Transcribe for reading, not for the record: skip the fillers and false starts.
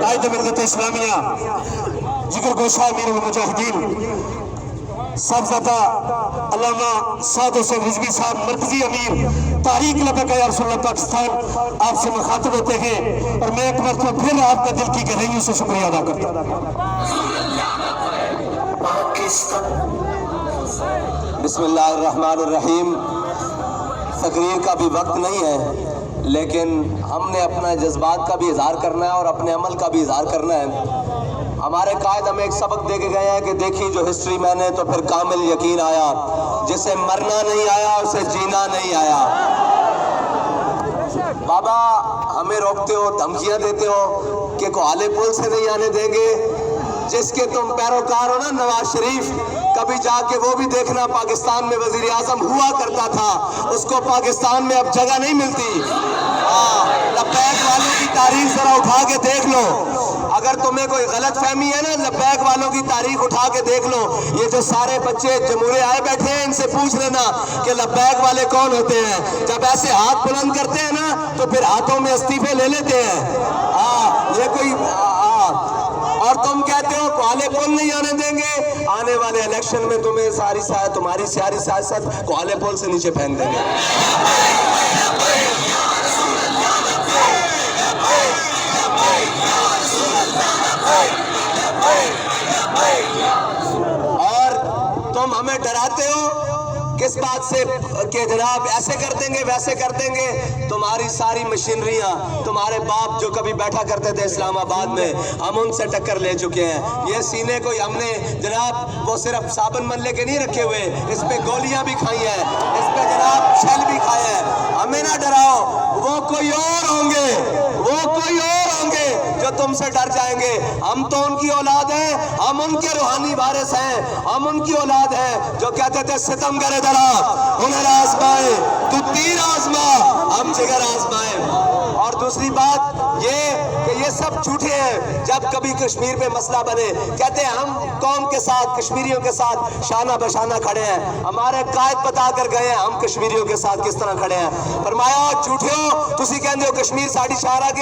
قائد ملت اسلامیہ جگر گوشہ امیر المجاہدین صاحبزادہ علامہ سعد حسین رضوی صاحب مرکزی امیر تحریک لبیک یا رسول اللہ پاکستان آپ سے مخاطب ہوتے ہیں اور میں ایک مرتبہ پھر آپ کا دل کی گہرائیوں سے شکریہ ادا کرتا ہوں۔ بسم اللہ الرحمن الرحیم۔ تقریر کا بھی وقت نہیں ہے، لیکن ہم نے اپنا جذبات کا بھی اظہار کرنا ہے اور اپنے عمل کا بھی اظہار کرنا ہے۔ ہمارے قائد ہمیں ایک سبق دے کے گئے ہیں کہ دیکھی جو ہسٹری میں نے تو پھر کامل یقین آیا، جسے مرنا نہیں آیا اسے جینا نہیں آیا۔ بابا ہمیں روکتے ہو، دھمکیاں دیتے ہو کہ کوہالے پل سے نہیں آنے دیں گے۔ جس کے تم پیروکار ہو نا نواز شریف، کبھی جا کے وہ بھی دیکھنا پاکستان میں وزیر اعظم ہوا کرتا تھا، اس کو پاکستان میں اب جگہ نہیں ملتی۔ لبیک والوں کی تاریخ ذرا اٹھا کے دیکھ لو، اگر تمہیں کوئی غلط فہمی ہے نا لبیک والوں کی تاریخ اٹھا کے دیکھ لو۔ یہ جو سارے بچے جمہورے آئے بیٹھے ہیں ان سے پوچھ لینا کہ لبیک والے کون ہوتے ہیں۔ جب ایسے ہاتھ بلند کرتے ہیں نا تو پھر ہاتھوں میں استعفے لے لیتے ہیں۔ یہ کوئی اور تم کہتے ہو کوہالے پل نہیں آنے دیں گے، آنے والے الیکشن میں تمہیں تمہاری ساری سیاست کوہالے پل سے نیچے پھینک دیں گے۔ اور تم ہمیں ڈراتے ہو کس بات سے کہ جناب ایسے کر دیں گے ویسے کر دیں گے۔ تمہاری ساری مشینریاں، تمہارے باپ جو کبھی بیٹھا کرتے تھے اسلام آباد میں، ہم ان سے ٹکر لے چکے ہیں۔ یہ سینے کو ہم نے جناب وہ صرف صابن من لے کے نہیں رکھے ہوئے، اس پہ گولیاں بھی کھائی ہیں، اس پہ جناب شیل بھی کھائے ہیں۔ ہمیں نہ ڈراؤ، وہ کوئی اور ہوں گے جو تم سے ڈر جائیں گے۔ ہم تو ان کی اولاد ہیں، ہم ان کے روحانی وارث ہیں، ہم ان کی اولاد ہیں جو کہتے تھے ستم کرے درا ہنر آزمائے، تو تیر آزما ہم جگر آزمائے۔ اور دوسری بات یہ کہ یہ سب جھوٹے ہیں۔ جب کبھی کشمیر پہ مسئلہ بنے کہتے ہیں ہم قوم کے ساتھ، کشمیریوں کے ساتھ شانہ بشانہ کھڑے ہیں۔ ہمارے قائد بتا کر گئے ہیں ہم کشمیریوں کے ساتھ کس طرح کھڑے ہیں۔ فرمایا جھوٹے ہو، تسی کہندے ہو کشمیر ساڑی شہر آگے